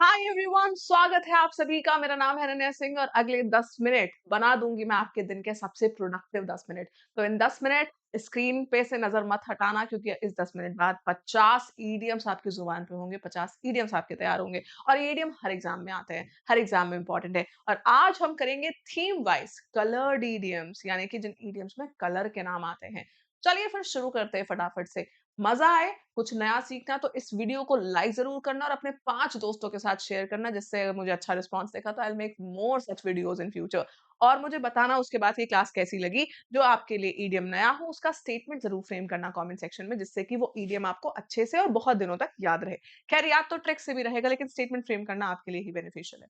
Hi everyone, स्वागत है आप सभी का। मेरा नाम है अनन्या सिंह और अगले 10 मिनट बना दूंगी मैं आपके दिन के सबसे प्रोडक्टिव 10 मिनट। तो इन 10 मिनट स्क्रीन पे से नजर मत हटाना, क्योंकि इस 10 मिनट बाद 50 ईडियम्स आपकी जुबान पे होंगे, 50 ईडियम्स आपके तैयार होंगे। और ये ईडियम हर एग्जाम में आते हैं, हर एग्जाम में इंपॉर्टेंट है। और आज हम करेंगे थीम वाइज कलर्ड ईडियम्स, यानी कि जिन ईडियम्स में कलर के नाम आते हैं। चलिए फिर शुरू करते हैं फटाफट से। मजा आए, कुछ नया सीखना, तो इस वीडियो को लाइक जरूर करना और अपने 5 दोस्तों के साथ शेयर करना, जिससे मुझे अच्छा रिस्पांस देखा तो I will make more such videos in future. और मुझे बताना उसके बाद ये क्लास कैसी लगी। जो आपके लिए ईडियम नया हो उसका स्टेटमेंट जरूर फ्रेम करना कमेंट सेक्शन में, जिससे कि वो ईडियम आपको अच्छे से और बहुत दिनों तक याद रहे। खैर, याद तो ट्रिक से भी रहेगा, लेकिन स्टेटमेंट फ्रेम करना आपके लिए ही बेनिफिशियल है।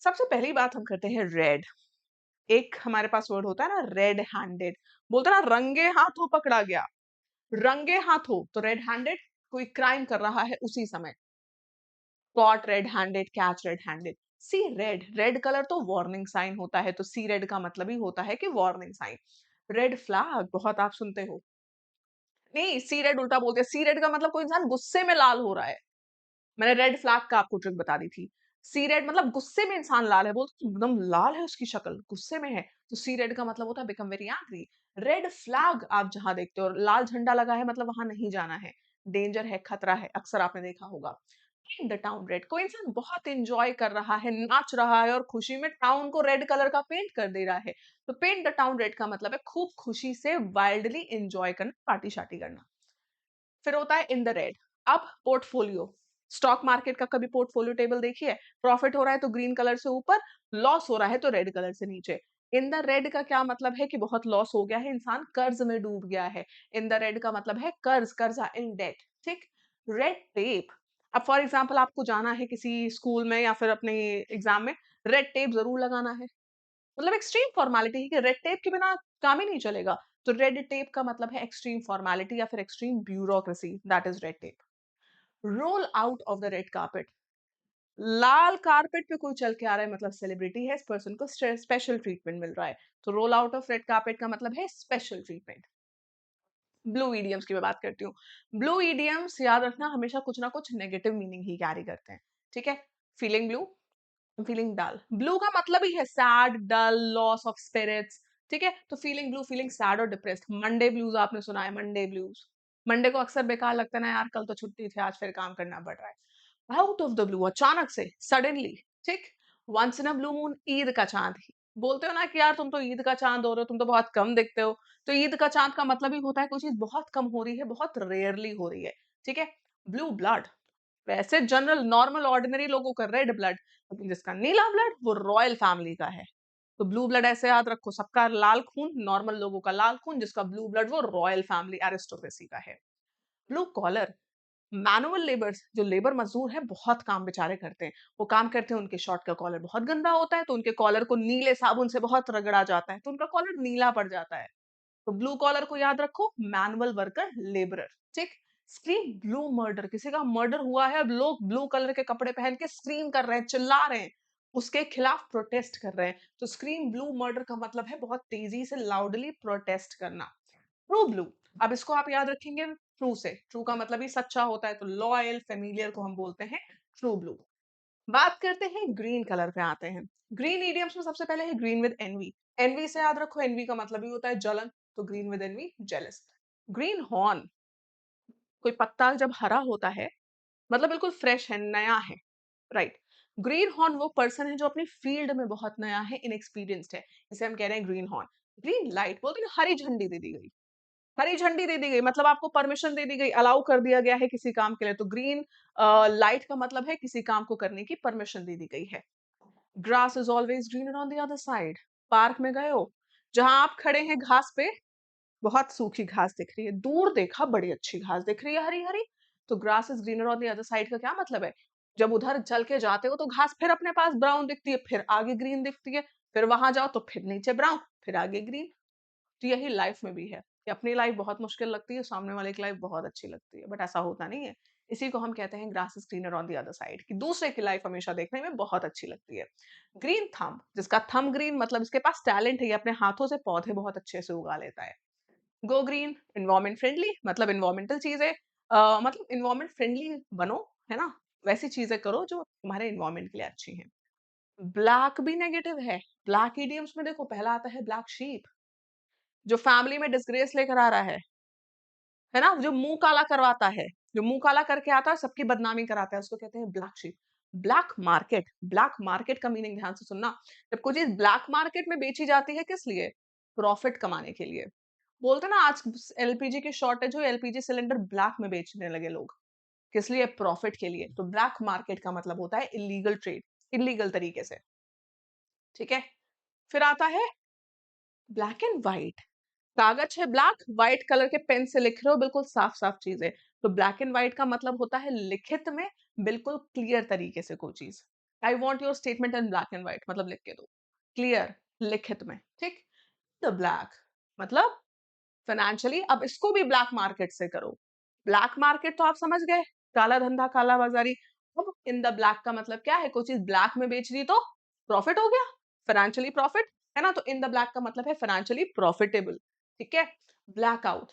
सबसे पहली बात हम करते हैं रेड। एक हमारे पास वर्ड होता है ना, रेड हैंडेड। बोलते हैं ना, रंगे हाथों पकड़ा गया। रंगे हाथों तो रेड हैंडेड, कोई क्राइम कर रहा है उसी समय। Caught red handed, catch red handed. See red, red colour तो वार्निंग साइन होता है, तो सी रेड का मतलब ही होता है कि वार्निंग साइन। रेड फ्लैग बहुत आप सुनते हो। नहीं, सी रेड उल्टा बोलते हैं। सी रेड का मतलब कोई इंसान गुस्से में लाल हो रहा है। मैंने रेड फ्लैग का आपको ट्रिक बता दी थी। सी रेड मतलब गुस्से में इंसान लाल है, बोलते एकदम लाल है उसकी शक्ल, गुस्से में है। तो सी रेड का मतलब होता है become very angry. Red flag आप जहां देखते हो, लाल झंडा लगा है, मतलब वहां नहीं जाना है, डेंजर है, खतरा है, अक्सर आपने देखा होगा। इन द टाउन रेड, कोई इंसान बहुत एंजॉय कर रहा है, नाच रहा है और खुशी में टाउन को रेड कलर का पेंट कर दे रहा है। तो पेंट द टाउन रेड का मतलब है खूब खुशी से वाइल्डली एंजॉय करना, पार्टी शार्टी करना। फिर होता है इन द रेड। अब पोर्टफोलियो, स्टॉक मार्केट का कभी पोर्टफोलियो टेबल देखिए। प्रॉफिट हो रहा है तो ग्रीन कलर से ऊपर, लॉस हो रहा है तो रेड कलर से नीचे। इन द रेड का क्या मतलब है कि बहुत लॉस हो गया है, इंसान कर्ज में डूब गया है। इन द रेड का मतलब है कर्ज, कर्जा, इन डेट। ठीक। Red tape. अब फॉर एग्जाम्पल आपको जाना है किसी स्कूल में या फिर अपने एग्जाम में, रेड टेप जरूर लगाना है। मतलब एक्सट्रीम फॉर्मेलिटी है कि रेड टेप के बिना काम ही नहीं चलेगा। तो रेड टेप का मतलब है एक्सट्रीम फॉर्मेलिटी या फिर extreme bureaucracy, that is red tape. Roll out of the red carpet. Lal carpet पे कोई चल के आ रहा है, मतलब सेलिब्रिटी है, इस पर्सन को स्पेशल ट्रीटमेंट मिल रहा है। तो roll out of red carpet का मतलब है स्पेशल ट्रीटमेंट। ब्लू ईडियम्स की मैं बात करती हूँ। ब्लू ईडियम्स याद रखना हमेशा कुछ ना कुछ नेगेटिव मीनिंग ही कैरी करते हैं। ठीक है। Feeling blue, feeling dull. Blue का मतलब ही है sad, dull, loss of spirits. ठीक है। तो फीलिंग ब्लू, फीलिंग सैड और डिप्रेस्ड। मंडे ब्लूज आपने सुना है, मंडे ब्लूज। मंडे को अक्सर बेकार लगता है ना, यार कल तो छुट्टी थी, आज फिर काम करना पड़ रहा है। आउट ऑफ द ब्लू, अचानक से, सडनली। ठीक। Once in a blue moon, Eid का चांद। बोलते हो ना कि यार तुम तो ईद का चांद हो रहे हो, तुम तो बहुत कम दिखते हो। तो ईद का चांद का मतलब ही होता है कोई चीज बहुत कम हो रही है, बहुत रेयरली हो रही है। ठीक है। ब्लू ब्लड, वैसे जनरल नॉर्मल ऑर्डिनरी लोगों का रेड ब्लड, लेकिन जिसका नीला ब्लड वो रॉयल फैमिली का है। तो ब्लू ब्लड ऐसे याद रखो, सबका लाल खून, नॉर्मल लोगों का लाल खून, जिसका ब्लू ब्लड वो रॉयल फैमिली एरिस्टोक्रेसी का है। ब्लू कॉलर, मैनुअल लेबर्स, जो लेबर मजदूर है, बहुत काम बेचारे करते हैं। वो काम करते हैं, उनके शर्ट का कॉलर बहुत गंदा होता है, तो उनके कॉलर को नीले साबुन से बहुत रगड़ा जाता है, तो उनका कॉलर नीला पड़ जाता है। तो ब्लू कॉलर को याद रखो, मैनुअल वर्कर, लेबरर। ठीक। स्क्रीम ब्लू मर्डर, किसी का मर्डर हुआ है, अब लोग ब्लू कलर के कपड़े पहन के स्क्रीम कर रहे हैं, चिल्ला रहे हैं, उसके खिलाफ प्रोटेस्ट कर रहे हैं। तो स्क्रीम ब्लू मर्डर का मतलब है बहुत तेजी से लाउडली प्रोटेस्ट करना। ट्रू ब्लू, अब इसको आप याद रखेंगे ट्रू से। ट्रू का मतलब ही सच्चा होता है, तो लॉयल, फेमिलियर को हम बोलते हैं ट्रू ब्लू। बात करते हैं ग्रीन कलर पे आते हैं। ग्रीन इडियम्स में सबसे पहले है ग्रीन विद एनवी। एनवी से याद रखो, एनवी का मतलब ही होता है जलन, तो green with envy, jealous. Green horn, कोई पत्ता जब हरा होता है, मतलब बिल्कुल फ्रेश है, नया है। राइट। ग्रीन हॉर्न वो पर्सन है जो अपनी फील्ड में बहुत नया है, इनएक्सपीरियंस्ड है, इसे हम कह रहे हैं ग्रीन हॉर्न। ग्रीन लाइट, बोलते हैं ना, हरी झंडी दे दी गई। हरी झंडी दे दी गई मतलब आपको परमिशन दे दी गई, अलाउ कर दिया गया है किसी काम के लिए। तो ग्रीन लाइट का मतलब है किसी काम को करने की परमिशन दे दी गई है। Grass is always greener on the other side. Park में गए हो, जहां आप खड़े हैं घास पे, बहुत सूखी घास दिख रही है, दूर देखा बड़ी अच्छी घास दिख रही है, हरी हरी। तो grass is greener on the other side का क्या मतलब है? जब उधर चल के जाते हो तो घास फिर अपने पास ब्राउन दिखती है, फिर आगे ग्रीन दिखती है, फिर वहां जाओ तो फिर नीचे ब्राउन, फिर आगे ग्रीन। तो यही लाइफ में भी है कि अपनी लाइफ बहुत मुश्किल लगती है, सामने वाले की लाइफ बहुत अच्छी लगती है, बट ऐसा होता नहीं है। इसी को हम कहते हैं grass is greener on the other side, कि दूसरे की लाइफ हमेशा देखने में बहुत अच्छी लगती है। ग्रीन थंब, जिसका थंब ग्रीन मतलब इसके पास टैलेंट है, ये अपने हाथों से पौधे बहुत अच्छे से उगा लेता है। गो ग्रीन, इन्वायरमेंट फ्रेंडली, मतलब इन्वायरमेंटल चीजें, मतलब इन्वायरमेंट फ्रेंडली बनो, है ना। वैसी चीजें करो जो तुम्हारे एनवायरमेंट के लिए अच्छी हैं। ब्लैक भी नेगेटिव है। ब्लैक इडियम्स में देखो पहला आता है ब्लैक शीप, जो फैमिली में डिस्ग्रेस लेकर आ रहा है ना? जो मुंह काला करवाता है, जो मुंह काला करके आता है, सबकी बदनामी कराता है, उसको कहते हैं ब्लैक शीप। ब्लैक मार्केट का मीनिंग ध्यान से सुनना। जब कोई चीज ब्लैक मार्केट में बेची जाती है किस लिए? प्रॉफिट कमाने के लिए। बोलते ना आज एलपीजी की शॉर्टेज हुई, एलपीजी सिलेंडर ब्लैक में बेचने लगे लोग। किस लिए? प्रॉफिट के लिए। तो ब्लैक मार्केट का मतलब होता है इलीगल ट्रेड, इलीगल तरीके से। ठीक है? फिर आता है ब्लैक एंड व्हाइट। कागज है ब्लैक, व्हाइट कलर के पेन से लिख रहे हो, बिल्कुल साफ साफ चीज है। तो ब्लैक एंड व्हाइट का मतलब होता है लिखित में बिल्कुल क्लियर तरीके से कोई चीज। I want your statement in black and white, मतलब लिख के दो क्लियर, लिखित में। ठीक। द ब्लैक मतलब फाइनेंशियली। अब इसको भी ब्लैक मार्केट से करो। ब्लैक मार्केट तो आप समझ गए, काला धंधा, काला बाजारी। अब इन द ब्लैक का मतलब क्या है? कोई चीज ब्लैक में बेच दी तो प्रॉफिट हो गया, फाइनेंशियली प्रॉफिट, है ना? तो इन द ब्लैक का मतलब है फाइनेंशियली प्रॉफिटेबल। ठीक है। ब्लैकआउट,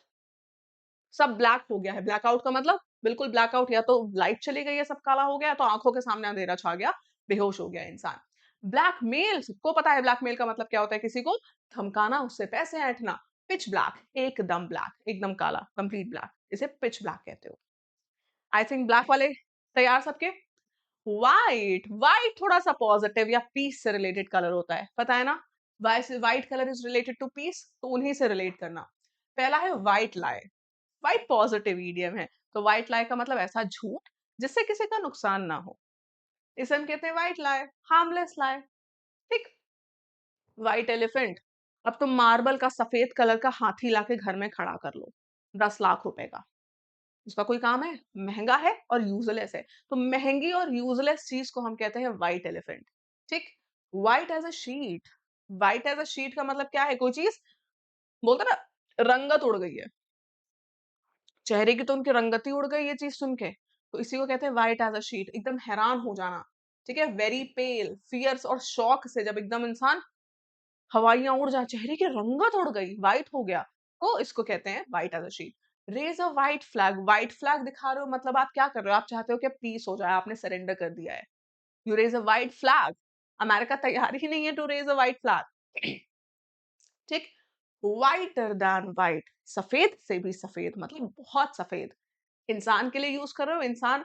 सब ब्लैक हो गया है। ब्लैकआउट का मतलब बिल्कुल ब्लैकआउट, या तो लाइट चली गई है, सब काला हो गया, तो आंखों के सामने अंधेरा छा गया, बेहोश हो गया इंसान। ब्लैकमेल, सबको पता है ब्लैकमेल का मतलब क्या होता है? किसी को धमकाना, उससे पैसे ऐंठना। पिच ब्लैक, एकदम ब्लैक, एकदम काला, कंप्लीट ब्लैक, इसे पिच ब्लैक कहते हो। आई थिंक ब्लैक वाले तैयार सबके। व्हाइट, व्हाइट थोड़ा सा पॉजिटिव या पीस से रिलेटेड कलर होता है, पता है ना? White colour is related to peace, तो उन्हीं से रिलेट करना। पहला है white lie. White positive idiom है। तो व्हाइट लाई का मतलब ऐसा झूठ जिससे किसी का नुकसान ना हो, इसे हम कहते हैं व्हाइट लाई, हार्मलेस लाई। ठीक। व्हाइट एलिफेंट, अब तुम मार्बल का सफेद कलर का हाथी लाके घर में खड़ा कर लो, 10 लाख रुपए का। उसका कोई काम है? महंगा है और यूजलेस है। तो महंगी और यूजलेस चीज को हम कहते हैं व्हाइट एलिफेंट। ठीक। White as a sheet, white as a sheet का मतलब क्या है? कोई चीज बोलते ना रंगत उड़ गई है, चेहरे की तो उनकी रंगत ही उड़ गई ये चीज सुन के। तो इसी को कहते हैं व्हाइट एज अ शीट, एकदम हैरान हो जाना। ठीक है। वेरी पेल, फियर्स और शॉक से जब एकदम इंसान हवाइयां उड़ जाए, चेहरे की रंगत उड़ गई, व्हाइट हो गया, तो इसको कहते हैं white as a sheet. Raise a white flag, white flag दिखा रहे हो, मतलब आप क्या कर रहे हो? आप चाहते हो कि पीस हो जाए, आपने सरेंडर कर दिया है। You raise a white flag. America तैयार ही नहीं है to raise a white flag. ठीक। व्हाइटर दैन व्हाइट, सफेद से भी सफेद, मतलब बहुत सफेद। इंसान के लिए यूज कर रहे हो, इंसान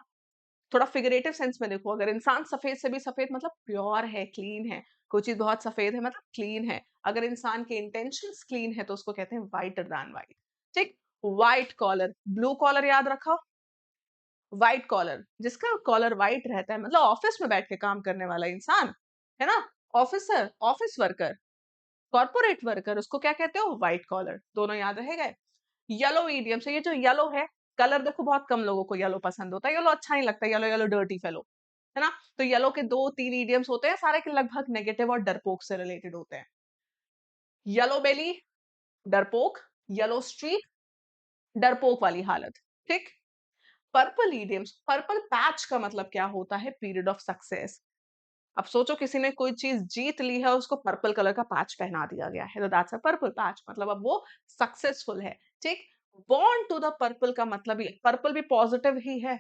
थोड़ा फिगरेटिव सेंस में देखो, अगर इंसान सफेद से भी सफेद मतलब प्योर है, क्लीन है। कोई चीज बहुत सफेद है मतलब क्लीन है। अगर इंसान के इंटेंशंस क्लीन है तो उसको कहते हैं व्हाइटर दैन व्हाइट। ठीक। व्हाइट कॉलर, ब्लू कॉलर याद रखो। व्हाइट कॉलर, जिसका कॉलर व्हाइट रहता है, मतलब ऑफिस में बैठ के काम करने वाला इंसान, है ना? Officer, office worker, corporate worker, उसको क्या कहते हो? White collar. दोनों याद रह गए। येलो मीडियम से, ये जो येलो है कलर, देखो बहुत कम लोगों को येलो पसंद होता है, येलो अच्छा नहीं लगता, येलो येलो डर्टी फेलो, है ना? तो येलो के 2-3 इडियम्स होते हैं, सारे के लगभग नेगेटिव और डरपोक से रिलेटेड होते हैं। येलो बेली, डरपोक। येलो स्ट्रीक, डरपोक वाली हालत। ठीक। पर्पल इडियम्स, पर्पल पैच का मतलब क्या होता है? Period of success. अब सोचो किसी ने कोई चीज जीत ली है, उसको पर्पल कलर का पैच पहना दिया गया है, तो दैट्स अ पर्पल पैच, मतलब अब वो सक्सेसफुल है। ठीक। बॉर्न टू द पर्पल का मतलब ही, पर्पल भी पॉजिटिव ही है।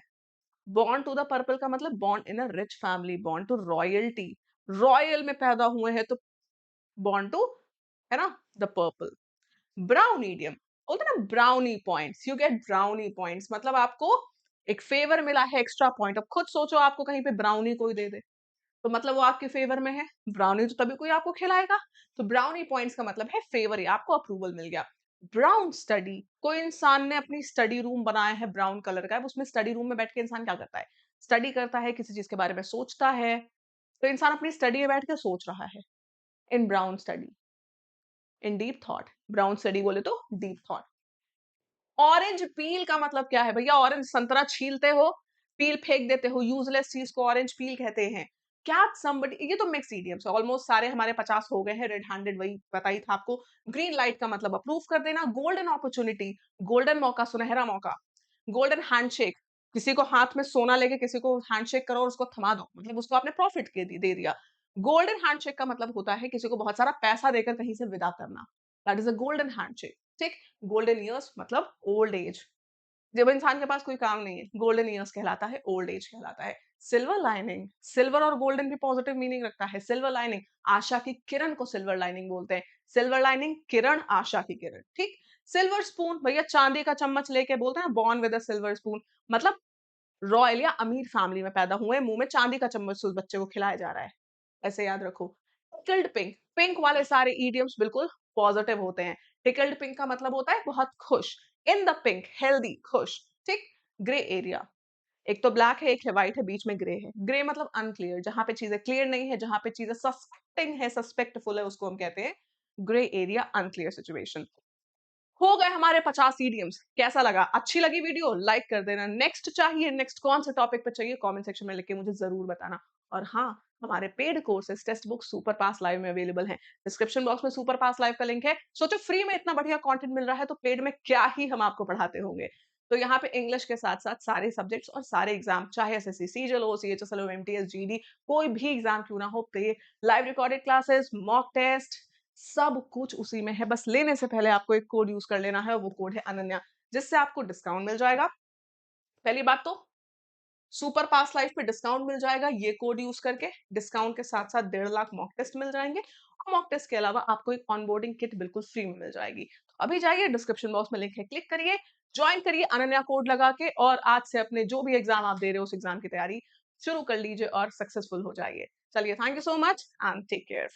बॉर्न टू द पर्पल का मतलब born in a rich family, born to royalty, royal में पैदा हुए हैं, तो बॉर्न टू, है ना, द पर्पल। ब्राउन ईडियम, बोलते हैं ना brownie points, you get brownie points, मतलब आपको एक फेवर मिला है, एक्स्ट्रा पॉइंट। अब खुद सोचो आपको कहीं पे ब्राउनी कोई दे दे, तो मतलब वो आपके फेवर में है। ब्राउनी तो तभी कोई आपको खिलाएगा। तो ब्राउनी पॉइंट्स का मतलब है फेवर, या आपको अप्रूवल मिल गया। ब्राउन स्टडी, कोई इंसान ने अपनी स्टडी रूम बनाया है ब्राउन कलर का, अब उसमें स्टडी रूम में बैठ के इंसान क्या करता है? स्टडी करता है, किसी चीज के बारे में सोचता है। तो इंसान अपनी स्टडी में बैठ के सोच रहा है, इन ब्राउन स्टडी, इन डीप थॉट। ब्राउन स्टडी बोले तो डीप थॉट। ऑरेंज पील का मतलब क्या है भैया? ऑरेंज संतरा छीलते हो, पील फेंक देते हो, यूजलेस चीज को ऑरेंज पील कहते हैं। क्या समबडी, ये तो मिक्स इडियम्स है, ऑलमोस्ट सारे हमारे 50 हो गए हैं। रेड हैंडेड वही बताई था आपको। ग्रीन लाइट का मतलब अप्रूव कर देना। गोल्डन अपॉर्चुनिटी, गोल्डन मौका, सुनहरा मौका। गोल्डन हैंडशेक, किसी को हाथ में सोना लेके किसी को हैंडशेक करो और उसको थमा दो, मतलब उसको आपने प्रॉफिट दे दिया। गोल्डन हैंडशेक का मतलब होता है किसी को बहुत सारा पैसा देकर कहीं से विदा करना, that is a golden handshake. ठीक। गोल्डन ईयर्स मतलब ओल्ड एज, जब इंसान के पास कोई काम नहीं है, गोल्डन ईयर्स कहलाता है, ओल्ड एज कहलाता है। सिल्वर लाइनिंग, सिल्वर और गोल्डन भी पॉजिटिव मीनिंग रखता है। सिल्वर लाइनिंग, आशा की किरण को सिल्वर लाइनिंग बोलते हैं। सिल्वर लाइनिंग, किरण, आशा की किरण, ठीक। सिल्वर स्पून, भैया चांदी का चम्मच लेके बोलते हैं born with a silver spoon, मतलब रॉयल या अमीर फैमिली में पैदा हुए, मुंह में चांदी का चम्मच से उस बच्चे को खिलाया जा रहा है, ऐसे याद रखो। टिकल्ड पिंक, पिंक वाले सारे इडियम्स बिल्कुल पॉजिटिव होते हैं। टिकल्ड पिंक का मतलब होता है बहुत खुश। इन द पिंक, हेल्दी, खुश, ठीक। ग्रे एरिया, एक तो ब्लैक है, एक है व्हाइट है, बीच में ग्रे है। ग्रे मतलब अनक्लियर, जहां पे चीजें क्लियर नहीं है, जहां पे चीजें सस्पेक्टिंग है, सस्पेक्टफुल है, उसको हम कहते हैं ग्रे एरिया, अनक्लियर सिचुएशन। हो गए हमारे 50 इडियम्स। कैसा लगा? अच्छी लगी वीडियो? लाइक कर देना। नेक्स्ट चाहिए, नेक्स्ट कौन से टॉपिक पे चाहिए, कमेंट सेक्शन में लिख के मुझे जरूर बताना। और हाँ, हमारे paid courses text book super pass live में अवेलेबल हैं। डिस्क्रिप्शन बॉक्स में सुपर पास लाइव का लिंक है। सोचो फ्री में इतना बढ़िया कंटेंट मिल रहा है तो पेड में क्या ही हम आपको पढ़ाते होंगे। तो यहाँ पे इंग्लिश के साथ साथ सारे सब्जेक्ट्स और सारे एग्जाम, चाहे एसएससी सीजीएल हो, सीएचएसएल हो, एमटीएस, जीडी, कोई भी एग्जाम क्यों ना हो, पे live recorded classes, mock test, सब कुछ उसी में है। बस लेने से पहले आपको एक कोड यूज कर लेना है, वो कोड है अनन्या, जिससे आपको डिस्काउंट मिल जाएगा। पहली बात तो सुपर पास लाइफ पे डिस्काउंट मिल जाएगा ये कोड यूज करके। डिस्काउंट के साथ साथ 1.5 लाख मॉक टेस्ट मिल जाएंगे, और मॉक टेस्ट के अलावा आपको एक ऑनबोर्डिंग किट बिल्कुल फ्री में मिल जाएगी। तो अभी जाइए, डिस्क्रिप्शन बॉक्स में लिंक है, क्लिक करिए, ज्वाइन करिए अनन्या कोड लगा के, और आज से अपने जो भी एग्जाम आप दे रहे हो उस एग्जाम की तैयारी शुरू कर लीजिए और सक्सेसफुल हो जाइए। चलिए, thank you so much and take care.